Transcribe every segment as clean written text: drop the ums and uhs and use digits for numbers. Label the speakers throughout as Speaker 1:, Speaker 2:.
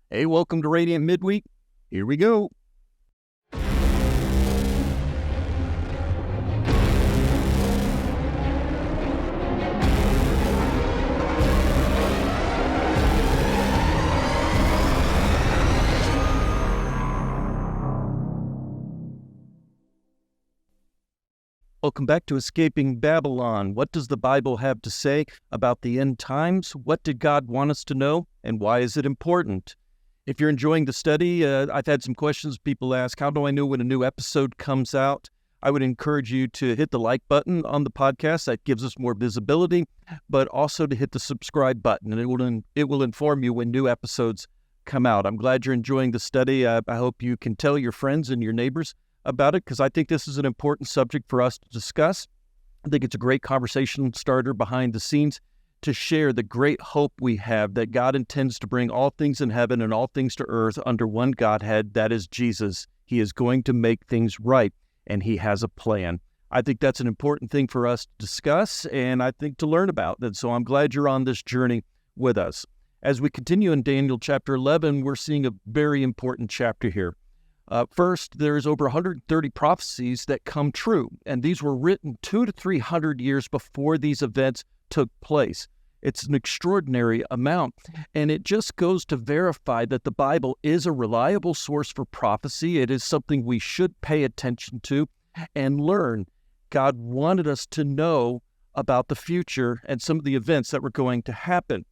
Speaker 1: Hey, welcome to Radiant Midweek. Here we go. Welcome back to Escaping Babylon. What does the Bible have to say about the end times? What did God want us to know, and why is it important? If you're enjoying the study, I've had some questions people ask. How do I know when a new episode comes out? I would encourage you to hit the like button on the podcast. That gives us more visibility, but also to hit the subscribe button, and it will inform you when new episodes come out. I'm glad you're enjoying the study. I hope you can tell your friends and your neighbors about it, because I think this is an important subject for us to discuss. I think it's a great conversation starter behind the scenes to share the great hope we have that God intends to bring all things in heaven and all things to earth under one Godhead, that is Jesus. He is going to make things right, and He has a plan. I think that's an important thing for us to discuss, and I think to learn about. And so I'm glad you're on this journey with us. As we continue in Daniel chapter 11, we're seeing a very important chapter here. First, there's over 130 prophecies that come true, and these were written 200 to 300 years before these events took place. It's an extraordinary amount, and it just goes to verify that the Bible is a reliable source for prophecy. It is something we should pay attention to and learn. God wanted us to know about the future and some of the events that were going to happen.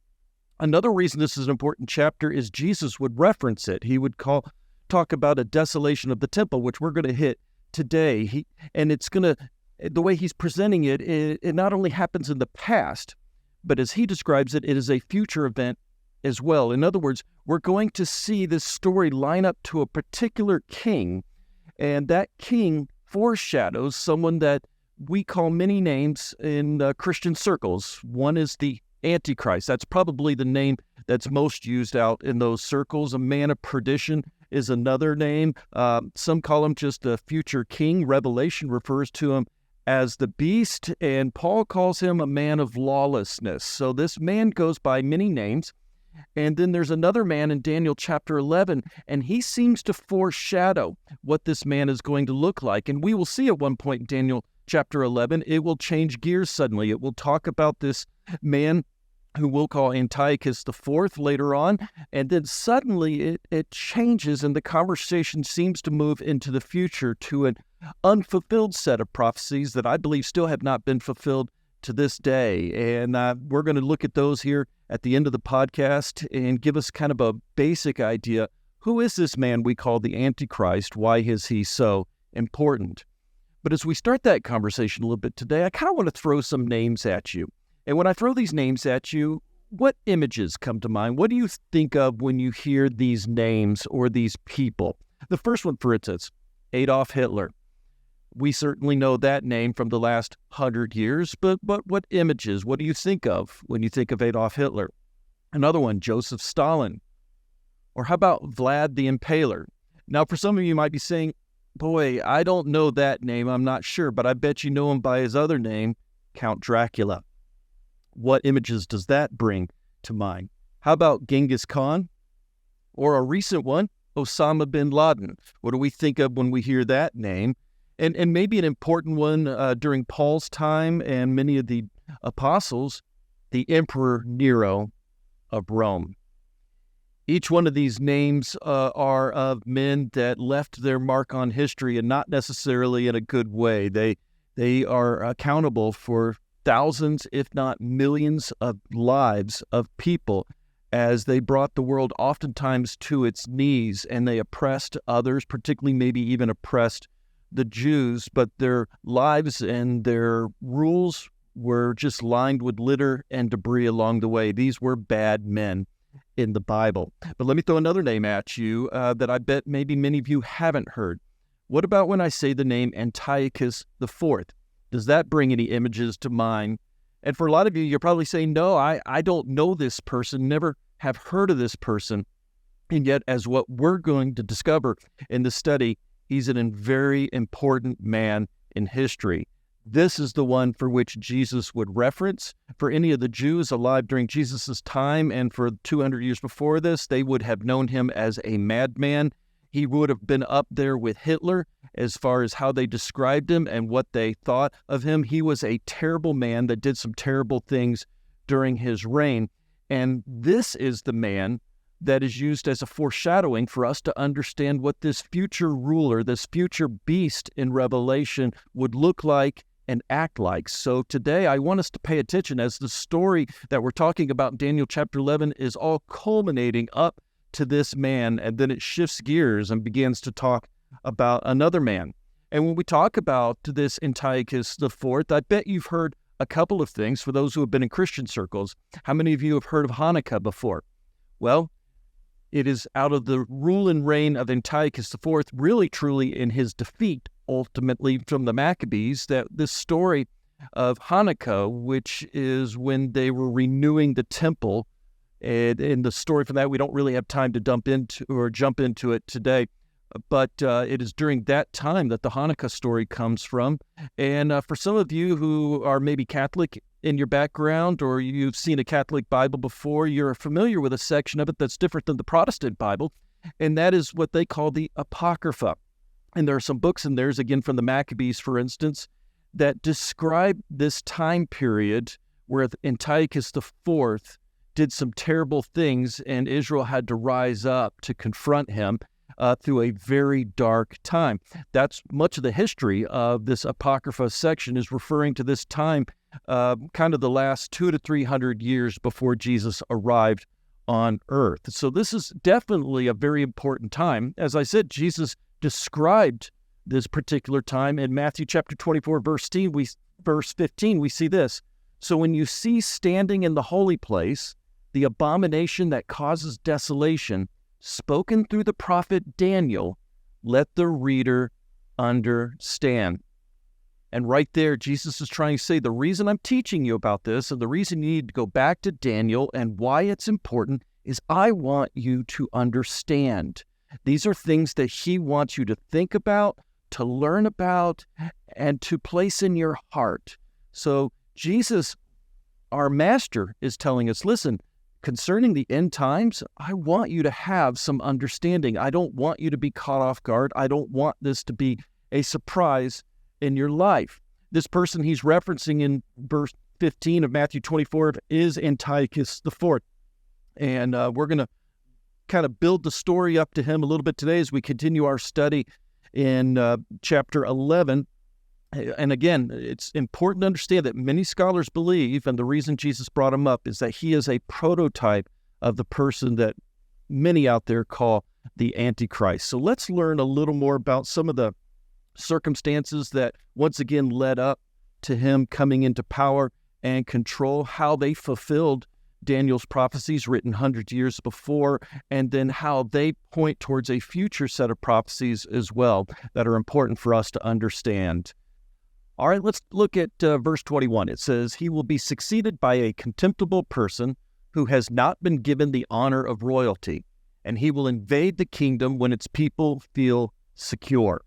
Speaker 1: Another reason this is an important chapter is Jesus would reference it. He would talk about a desolation of the temple, which we're going to hit today. The way he's presenting it, it not only happens in the past, but as he describes it, it is a future event as well. In other words, we're going to see this story line up to a particular king, and that king foreshadows someone that we call many names in Christian circles. One is the antichrist. That's probably the name that's most used out in those circles. A man of perdition is another name. Some call him just a future king. Revelation refers to him as the beast, and Paul calls him a man of lawlessness. So this man goes by many names. And then there's another man in Daniel chapter 11, and he seems to foreshadow what this man is going to look like. And we will see at one point in Daniel chapter 11, it will change gears suddenly. It will talk about this man who we'll call Antiochus IV later on, and then suddenly it changes, and the conversation seems to move into the future to an unfulfilled set of prophecies that I believe still have not been fulfilled to this day. And we're going to look at those here at the end of the podcast and give us kind of a basic idea. Who is this man we call the Antichrist? Why is he so important? But as we start that conversation a little bit today, I kind of want to throw some names at you. And when I throw these names at you, what images come to mind? What do you think of when you hear these names or these people? The first one, for instance, Adolf Hitler. We certainly know that name from the last 100 years, but what images, what do you think of when you think of Adolf Hitler? Another one, Joseph Stalin. Or how about Vlad the Impaler? Now, for some of you might be saying, boy, I don't know that name, I'm not sure, but I bet you know him by his other name, Count Dracula. What images does that bring to mind? How about Genghis Khan? Or a recent one, Osama bin Laden. What do we think of when we hear that name? And maybe an important one during Paul's time and many of the apostles, the Emperor Nero of Rome. Each one of these names are of men that left their mark on history, and not necessarily in a good way. They are accountable for thousands, if not millions, of lives of people as they brought the world oftentimes to its knees, and they oppressed others, particularly maybe even oppressed the Jews, but their lives and their rules were just lined with litter and debris along the way. These were bad men in the Bible. But let me throw another name at you that I bet maybe many of you haven't heard. What about when I say the name Antiochus IV? Does that bring any images to mind? And for a lot of you, you're probably saying, no, I don't know this person, never have heard of this person. And yet, as what we're going to discover in the study, he's a very important man in history. This is the one for which Jesus would reference. For any of the Jews alive during Jesus' time and for 200 years before this, they would have known him as a madman. He would have been up there with Hitler as far as how they described him and what they thought of him. He was a terrible man that did some terrible things during his reign. And this is the man that is used as a foreshadowing for us to understand what this future ruler, this future beast in Revelation would look like and act like. So today I want us to pay attention as the story that we're talking about in Daniel chapter 11 is all culminating up to this man, and then it shifts gears and begins to talk about another man. And when we talk about this Antiochus IV, I bet you've heard a couple of things for those who have been in Christian circles. How many of you have heard of Hanukkah before? Well, it is out of the rule and reign of Antiochus IV, really truly in his defeat, ultimately from the Maccabees, that this story of Hanukkah, which is when they were renewing the temple, and in the story from that, we don't really have time to jump into it today, but it is during that time that the Hanukkah story comes from. And for some of you who are maybe Catholic in your background, or you've seen a Catholic Bible before, you're familiar with a section of it that's different than the Protestant Bible, and that is what they call the Apocrypha. And there are some books in there, again from the Maccabees, for instance, that describe this time period where Antiochus IV did some terrible things, and Israel had to rise up to confront him through a very dark time. That's much of the history of this Apocrypha section is referring to this time, kind of the last 200 to 300 years before Jesus arrived on earth. So this is definitely a very important time. As I said, Jesus described this particular time in Matthew chapter 24, verse 15, we see this. So when you see standing in the holy place the abomination that causes desolation, spoken through the prophet Daniel, let the reader understand. And right there, Jesus is trying to say, the reason I'm teaching you about this and the reason you need to go back to Daniel and why it's important is I want you to understand. These are things that he wants you to think about, to learn about, and to place in your heart. So Jesus, our master, is telling us, listen, concerning the end times, I want you to have some understanding. I don't want you to be caught off guard. I don't want this to be a surprise in your life. This person he's referencing in verse 15 of Matthew 24 is Antiochus IV. And we're going to kind of build the story up to him a little bit today as we continue our study in chapter 11. And again, it's important to understand that many scholars believe, and the reason Jesus brought him up is that he is a prototype of the person that many out there call the antichrist. So let's learn a little more about some of the circumstances that once again led up to him coming into power and control, how they fulfilled Daniel's prophecies written hundreds of years before, and then how they point towards a future set of prophecies as well that are important for us to understand. All right, let's look at verse 21. It says, he will be succeeded by a contemptible person who has not been given the honor of royalty, and he will invade the kingdom when its people feel secure.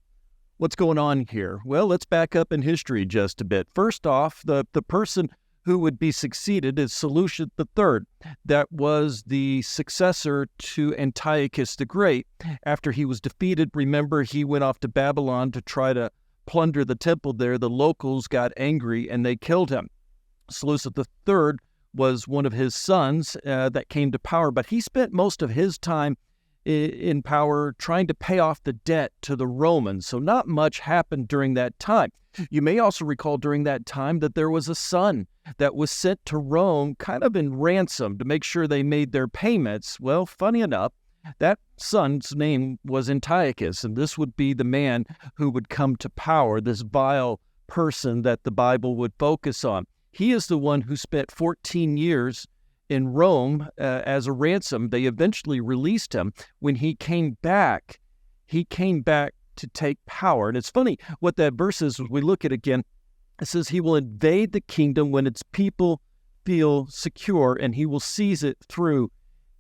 Speaker 1: What's going on here? Well, let's back up in history just a bit. First off, the person who would be succeeded is Seleucus III. That was the successor to Antiochus the Great. After he was defeated, remember, he went off to Babylon to try to plunder the temple there. The locals got angry and they killed him. Seleucus III was one of his sons that came to power, but he spent most of his time in power trying to pay off the debt to the Romans. So not much happened during that time. You may also recall during that time that there was a son that was sent to Rome kind of in ransom to make sure they made their payments. Well, funny enough, that son's name was Antiochus, and this would be the man who would come to power, this vile person that the Bible would focus on. He is the one who spent 14 years in Rome as a ransom. They eventually released him. When he came back to take power. And it's funny what that verse is as we look at it again. It says he will invade the kingdom when its people feel secure, and he will seize it through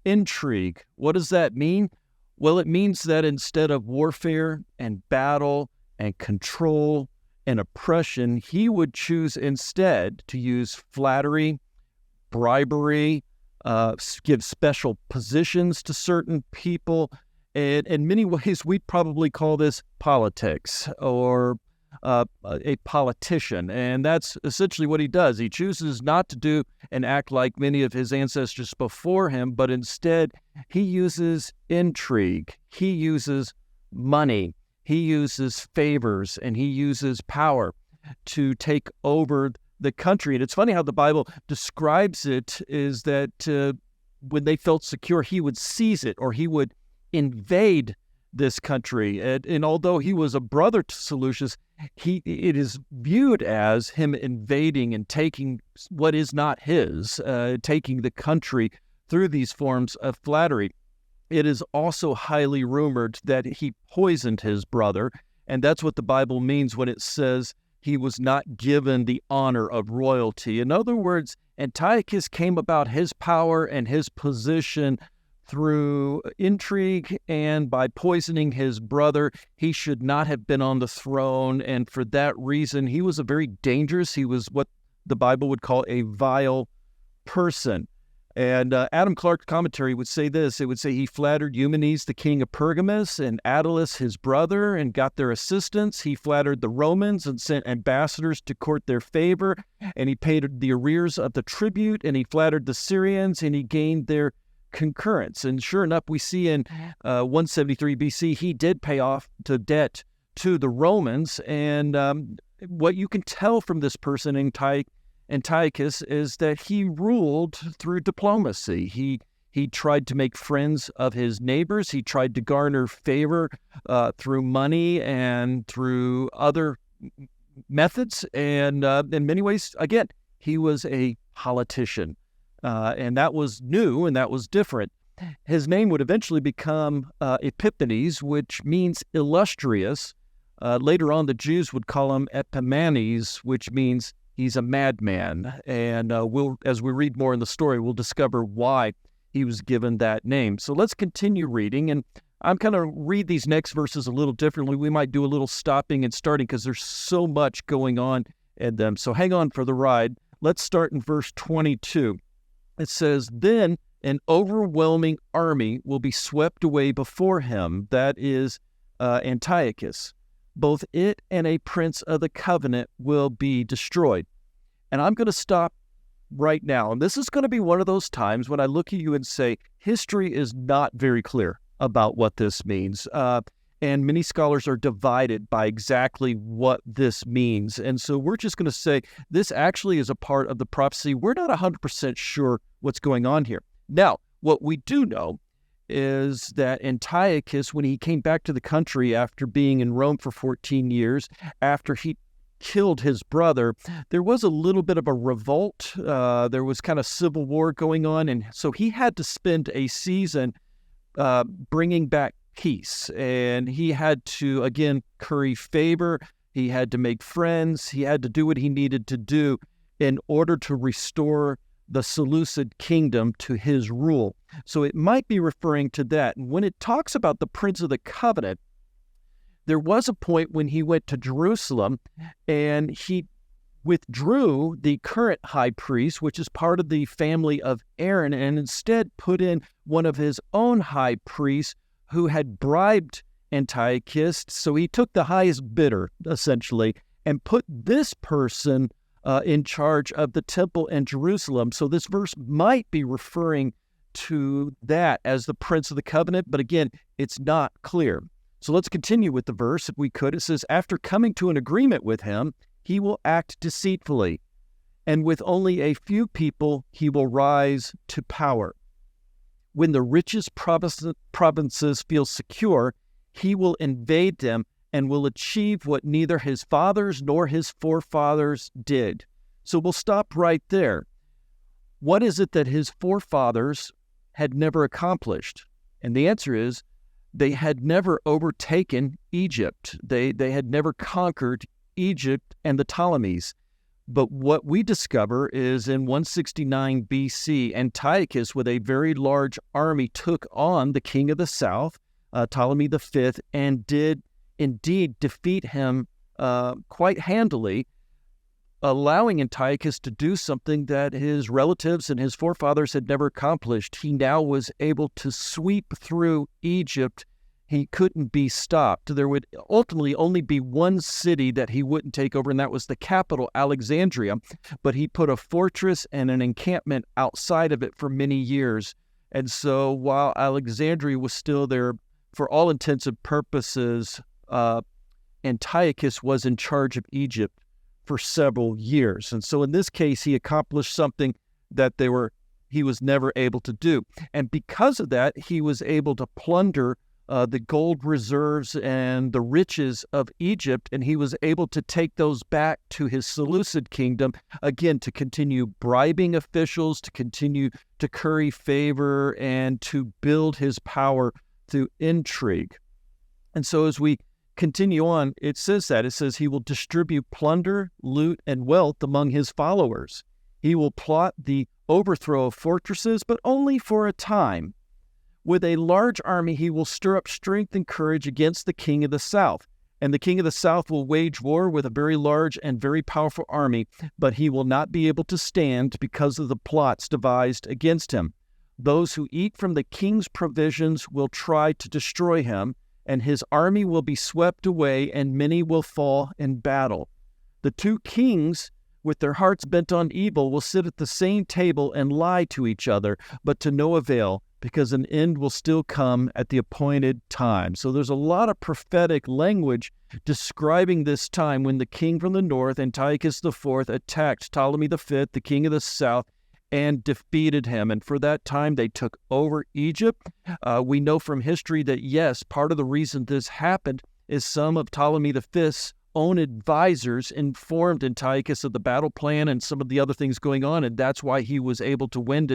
Speaker 1: intrigue. What does that mean? Well, it means that instead of warfare and battle and control and oppression, he would choose instead to use flattery, bribery, give special positions to certain people. And in many ways, we'd probably call this politics or a politician. And that's essentially what he does. He chooses not to do and act like many of his ancestors before him, but instead he uses intrigue, he uses money, he uses favors, and he uses power to take over the country. And it's funny how the Bible describes it is that when they felt secure, he would seize it or he would invade this country. And although he was a brother to Seleucus, it is viewed as him invading and taking what is not his, taking the country through these forms of flattery. It is also highly rumored that he poisoned his brother, and that's what the Bible means when it says he was not given the honor of royalty. In other words, Antiochus came about his power and his position through intrigue and by poisoning his brother. He should not have been on the throne, and for that reason, he was he was what the Bible would call a vile person. And Adam Clarke's commentary would say this. It would say he flattered Eumenes, the king of Pergamus, and Attalus, his brother, and got their assistance. He flattered the Romans and sent ambassadors to court their favor, and he paid the arrears of the tribute, and he flattered the Syrians, and he gained their concurrence. And sure enough, we see in 173 BC, he did pay off the debt to the Romans. And what you can tell from this person, Antiochus, is that he ruled through diplomacy. He tried to make friends of his neighbors. He tried to garner favor through money and through other methods. And in many ways, again, he was a politician. And that was new and that was different. His name would eventually become Epiphanes, which means illustrious. Later on, the Jews would call him Epiphanes, which means he's a madman. And as we read more in the story, we'll discover why he was given that name. So let's continue reading. And I'm going to read these next verses a little differently. We might do a little stopping and starting because there's so much going on in them. So hang on for the ride. Let's start in verse 22. It says, "Then an overwhelming army will be swept away before him," that is Antiochus. "Both it and a prince of the covenant will be destroyed." And I'm going to stop right now. And this is going to be one of those times when I look at you and say, history is not very clear about what this means. And many scholars are divided by exactly what this means. And so we're just going to say this actually is a part of the prophecy. We're not 100% sure what's going on here. Now, what we do know is that Antiochus, when he came back to the country after being in Rome for 14 years, after he killed his brother, there was a little bit of a revolt. There was kind of civil war going on. And so he had to spend a season bringing back peace. And he had to, again, curry favor. He had to make friends. He had to do what he needed to do in order to restore the Seleucid kingdom to his rule. So it might be referring to that. And when it talks about the Prince of the Covenant, there was a point when he went to Jerusalem and he withdrew the current high priest, which is part of the family of Aaron, and instead put in one of his own high priests who had bribed Antiochus. So he took the highest bidder, essentially, and put this person in charge of the temple in Jerusalem. So this verse might be referring to that as the Prince of the Covenant, but again, it's not clear. So let's continue with the verse if we could. It says, "After coming to an agreement with him, he will act deceitfully, and with only a few people he will rise to power. When the richest provinces feel secure, he will invade them and will achieve what neither his fathers nor his forefathers did." So we'll stop right there. What is it that his forefathers had never accomplished? And the answer is they had never overtaken Egypt. They had never conquered Egypt and the Ptolemies. But what we discover is in 169 BC, Antiochus, with a very large army, took on the king of the south, Ptolemy V, and did indeed defeat him quite handily, allowing Antiochus to do something that his relatives and his forefathers had never accomplished. He now was able to sweep through Egypt. He couldn't be stopped. There would ultimately only be one city that he wouldn't take over, and that was the capital, Alexandria. But he put a fortress and an encampment outside of it for many years. And so while Alexandria was still there, for all intents and purposes, Antiochus was in charge of Egypt for several years. And so in this case, he accomplished something that he was never able to do. And because of that, he was able to plunder the gold reserves and the riches of Egypt, and he was able to take those back to his Seleucid kingdom, again, to continue bribing officials, to continue to curry favor, and to build his power through intrigue. And so as we continue on, it says he will distribute plunder, loot, and wealth among his followers. He will plot the overthrow of fortresses, but only for a time. With a large army, he will stir up strength and courage against the king of the south. And the king of the south will wage war with a very large and very powerful army, but he will not be able to stand because of the plots devised against him. Those who eat from the king's provisions will try to destroy him, and his army will be swept away, and many will fall in battle. The two kings, with their hearts bent on evil, will sit at the same table and lie to each other, but to no avail, because an end will still come at the appointed time. So there's a lot of prophetic language describing this time when the king from the north, Antiochus IV, attacked Ptolemy V, the king of the south, and defeated him. And for that time, they took over Egypt. We know from history that, yes, part of the reason this happened is some of Ptolemy V's own advisors informed Antiochus of the battle plan and some of the other things going on, and that's why he was able to win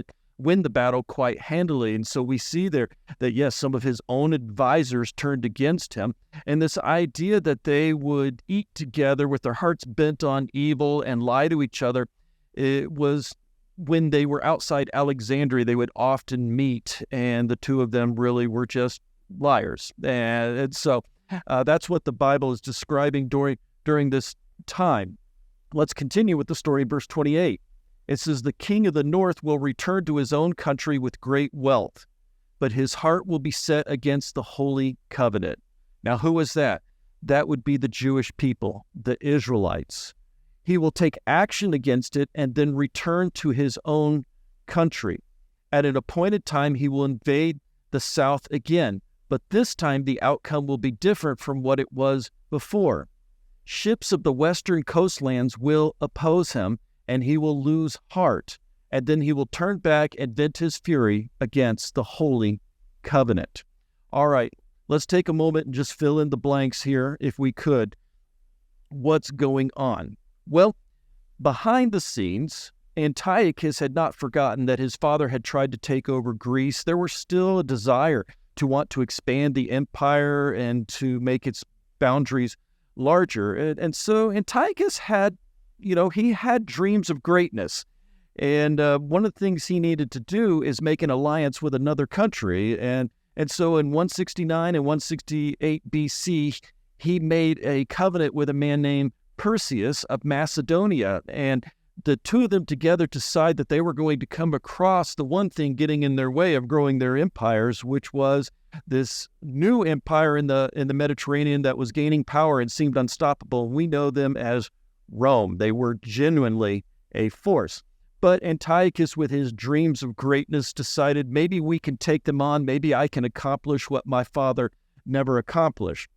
Speaker 1: the battle quite handily. And so we see there that, yes, some of his own advisors turned against him. And this idea that they would eat together with their hearts bent on evil and lie to each other, it was when they were outside Alexandria, they would often meet, and the two of them really were just liars. And so that's what the Bible is describing during this time. Let's continue with the story in verse 28. It says, the king of the north will return to his own country with great wealth, but his heart will be set against the holy covenant. Now, who is that? That would be the Jewish people, the Israelites. He will take action against it and then return to his own country. At an appointed time, he will invade the south again, but this time the outcome will be different from what it was before. Ships of the western coastlands will oppose him, and he will lose heart, and then he will turn back and vent his fury against the holy covenant. All right, let's take a moment and just fill in the blanks here, if we could. What's going on? Well, behind the scenes, Antiochus had not forgotten that his father had tried to take over Greece. There was still a desire to want to expand the empire and to make its boundaries larger. And so Antiochus had he had dreams of greatness. And one of the things he needed to do is make an alliance with another country. And so in 169 and 168 BC, he made a covenant with a man named Perseus of Macedonia. And the two of them together decided that they were going to come across the one thing getting in their way of growing their empires, which was this new empire in the Mediterranean that was gaining power and seemed unstoppable. We know them as Rome. They were genuinely a force. But Antiochus, with his dreams of greatness, decided maybe we can take them on. Maybe I can accomplish what my father never accomplished.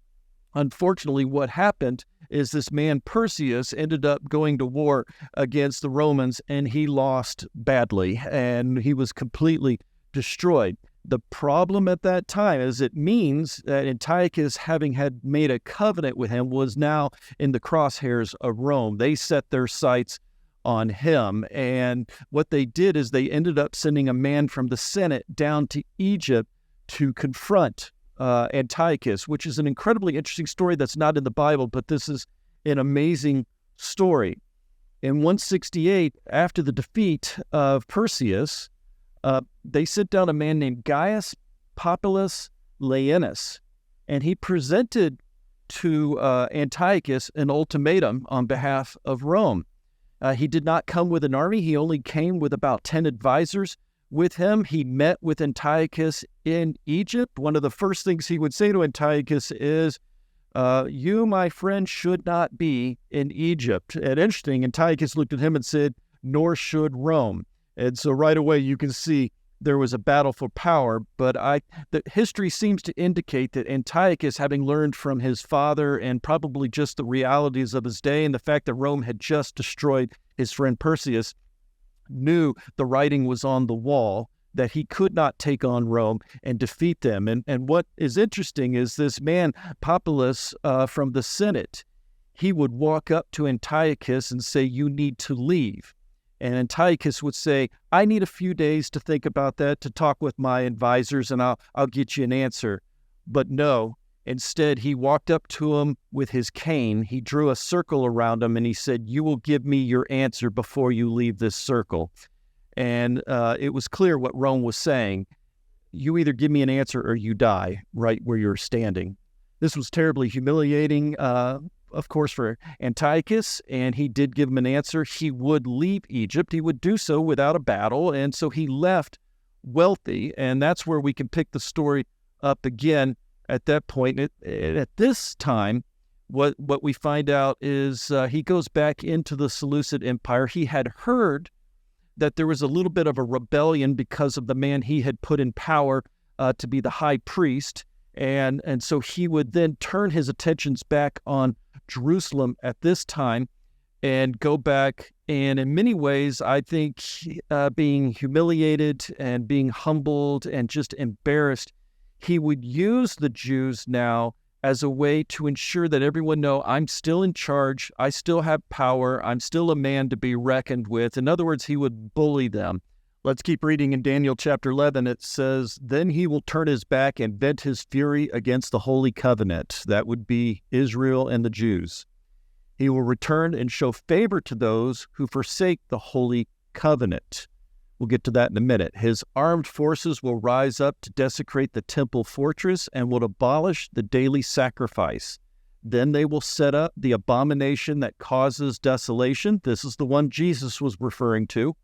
Speaker 1: Unfortunately, what happened is this man Perseus ended up going to war against the Romans, and he lost badly, and he was completely destroyed. The problem at that time is it means that Antiochus, having had made a covenant with him, was now in the crosshairs of Rome. They set their sights on him, and what they did is they ended up sending a man from the Senate down to Egypt to confront Antiochus, which is an incredibly interesting story that's not in the Bible, but this is an amazing story. In 168, after the defeat of Perseus, they sent down a man named Gaius Populus Laenus, and he presented to Antiochus an ultimatum on behalf of Rome. He did not come with an army. He only came with about 10 advisors with him. He met with Antiochus in Egypt. One of the first things he would say to Antiochus is, you, my friend, should not be in Egypt. And interesting, Antiochus looked at him and said, nor should Rome. And so right away you can see there was a battle for power, but the history seems to indicate that Antiochus, having learned from his father and probably just the realities of his day and the fact that Rome had just destroyed his friend Perseus, knew the writing was on the wall, that he could not take on Rome and defeat them. And what is interesting is this man, Populus, from the Senate, he would walk up to Antiochus and say, you need to leave. And Antiochus would say, I need a few days to think about that, to talk with my advisors, and I'll get you an answer. But no, instead, he walked up to him with his cane. He drew a circle around him, and he said, you will give me your answer before you leave this circle. And it was clear what Rome was saying. You either give me an answer or you die right where you're standing. This was terribly humiliating, of course, for Antiochus, and he did give him an answer. He would leave Egypt. He would do so without a battle, and so he left wealthy, and that's where we can pick the story up again at that point. At this time, what we find out is he goes back into the Seleucid Empire. He had heard that there was a little bit of a rebellion because of the man he had put in power to be the high priest, and so he would then turn his attentions back on Jerusalem at this time and go back, and in many ways, I think being humiliated and being humbled and just embarrassed, he would use the Jews now as a way to ensure that everyone know I'm still in charge, I still have power, I'm still a man to be reckoned with. In other words, he would bully them. Let's keep reading in Daniel chapter 11. It says, then he will turn his back and vent his fury against the holy covenant. That would be Israel and the Jews. He will return and show favor to those who forsake the holy covenant. We'll get to that in a minute. His armed forces will rise up to desecrate the temple fortress and will abolish the daily sacrifice. Then they will set up the abomination that causes desolation. This is the one Jesus was referring to.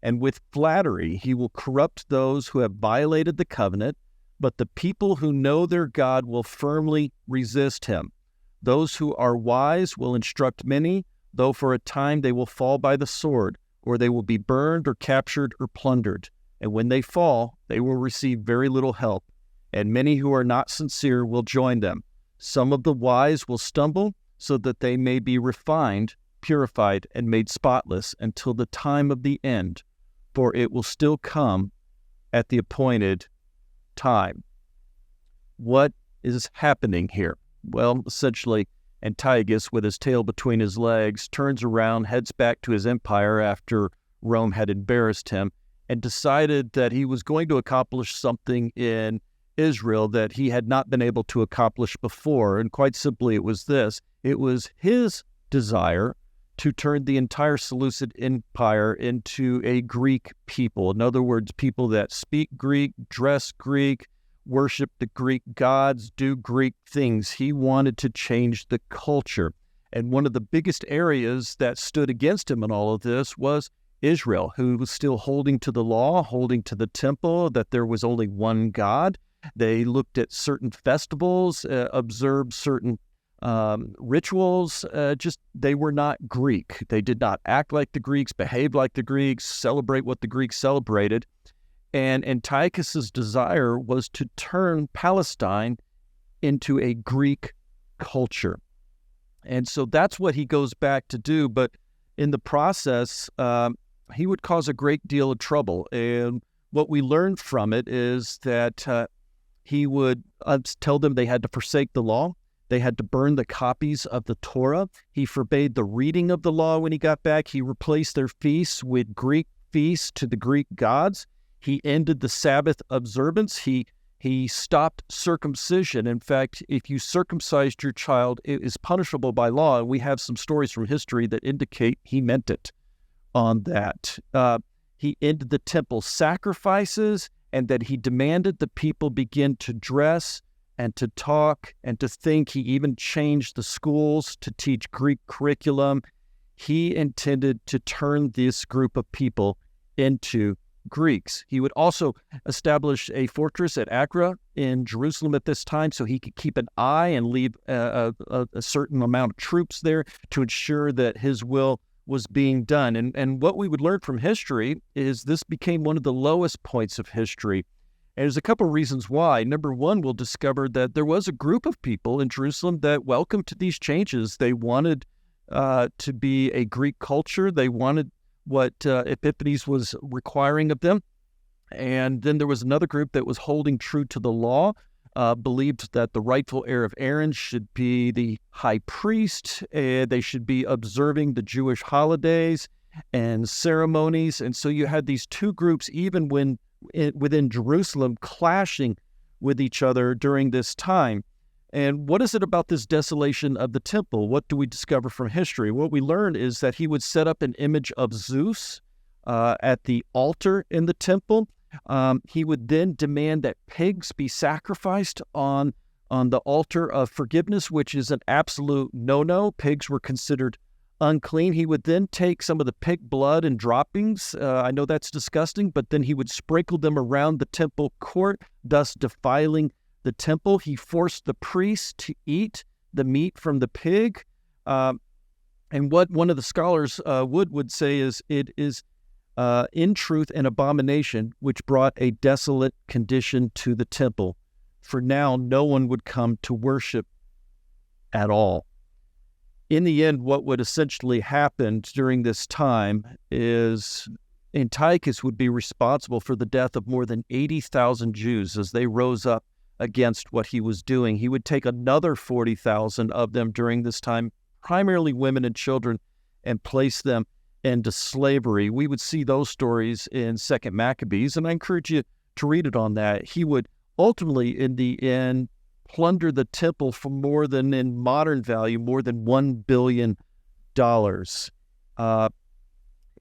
Speaker 1: And with flattery, he will corrupt those who have violated the covenant, but the people who know their God will firmly resist him. Those who are wise will instruct many, though for a time they will fall by the sword, or they will be burned or captured or plundered. And when they fall, they will receive very little help, and many who are not sincere will join them. Some of the wise will stumble, so that they may be refined, purified, and made spotless until the time of the end, for it will still come at the appointed time. What is happening here? Well, essentially, Antiochus, with his tail between his legs, turns around, heads back to his empire after Rome had embarrassed him, and decided that he was going to accomplish something in Israel that he had not been able to accomplish before. And quite simply, it was this. It was his desire to turn the entire Seleucid Empire into a Greek people. In other words, people that speak Greek, dress Greek, worship the Greek gods, do Greek things. He wanted to change the culture. And one of the biggest areas that stood against him in all of this was Israel, who was still holding to the law, holding to the temple, that there was only one God. They looked at certain festivals, observed certain rituals, they were not Greek. They did not act like the Greeks, behave like the Greeks, celebrate what the Greeks celebrated. And Antiochus's desire was to turn Palestine into a Greek culture. And so that's what he goes back to do. But in the process, he would cause a great deal of trouble. And what we learned from it is that he would tell them they had to forsake the law. They had to burn the copies of the Torah. He forbade the reading of the law when he got back. He replaced their feasts with Greek feasts to the Greek gods. He ended the Sabbath observance. He stopped circumcision. In fact, if you circumcised your child, it is punishable by law. And we have some stories from history that indicate he meant it on that. He ended the temple sacrifices, and that he demanded the people begin to dress and to talk and to think. He even changed the schools to teach Greek curriculum. He intended to turn this group of people into Greeks. He would also establish a fortress at Acra in Jerusalem at this time so he could keep an eye and leave a certain amount of troops there to ensure that his will was being done. And what we would learn from history is this became one of the lowest points of history. And there's a couple of reasons why. Number one, we'll discover that there was a group of people in Jerusalem that welcomed these changes. They wanted to be a Greek culture. They wanted what Epiphanes was requiring of them. And then there was another group that was holding true to the law, believed that the rightful heir of Aaron should be the high priest. They should be observing the Jewish holidays and ceremonies. And so you had these two groups, even within Jerusalem, clashing with each other during this time. And what is it about this desolation of the temple? What do we discover from history? What we learn is that he would set up an image of Zeus at the altar in the temple. He would then demand that pigs be sacrificed on the altar of forgiveness, which is an absolute no-no. Pigs were considered unclean. He would then take some of the pig blood and droppings. I know that's disgusting, but then he would sprinkle them around the temple court, thus defiling the temple. He forced the priests to eat the meat from the pig. And what one of the scholars would say is it is in truth an abomination which brought a desolate condition to the temple. For now, no one would come to worship at all. In the end, what would essentially happen during this time is Antiochus would be responsible for the death of more than 80,000 Jews as they rose up against what he was doing. He would take another 40,000 of them during this time, primarily women and children, and place them into slavery. We would see those stories in 2 Maccabees, and I encourage you to read it on that. He would ultimately, in the end, plunder the temple for more than, in modern value, more than $1 billion.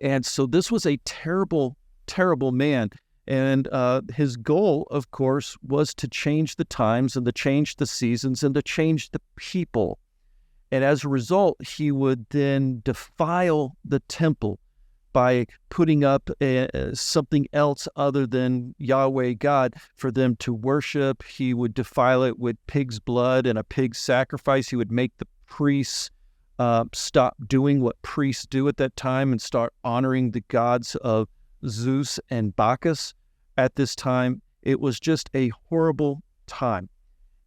Speaker 1: And so this was a terrible, terrible man. And his goal, of course, was to change the times and to change the seasons and to change the people. And as a result, he would then defile the temple by putting up something else other than Yahweh God for them to worship. He would defile it with pig's blood and a pig's sacrifice. He would make the priests stop doing what priests do at that time and start honoring the gods of Zeus and Bacchus at this time. It was just a horrible time.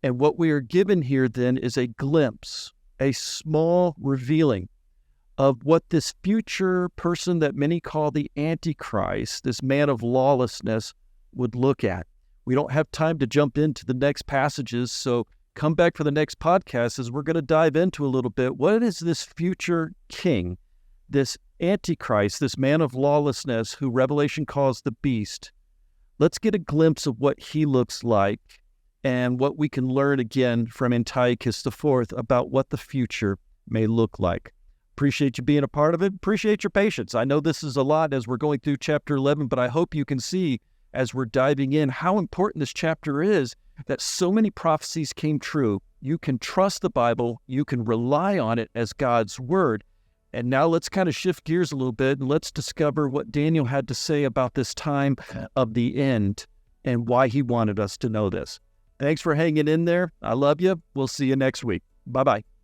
Speaker 1: And what we are given here then is a glimpse, a small revealing of what this future person that many call the antichrist, this man of lawlessness, would look at. We don't have time to jump into the next passages, so come back for the next podcast as we're going to dive into a little bit. What is this future king, this antichrist, this man of lawlessness who Revelation calls the beast? Let's get a glimpse of what he looks like and what we can learn again from Antiochus IV about what the future may look like. Appreciate you being a part of it. Appreciate your patience. I know this is a lot as we're going through chapter 11, but I hope you can see as we're diving in how important this chapter is, that so many prophecies came true. You can trust the Bible. You can rely on it as God's word. And now let's kind of shift gears a little bit and let's discover what Daniel had to say about this time of the end and why he wanted us to know this. Thanks for hanging in there. I love you. We'll see you next week. Bye-bye.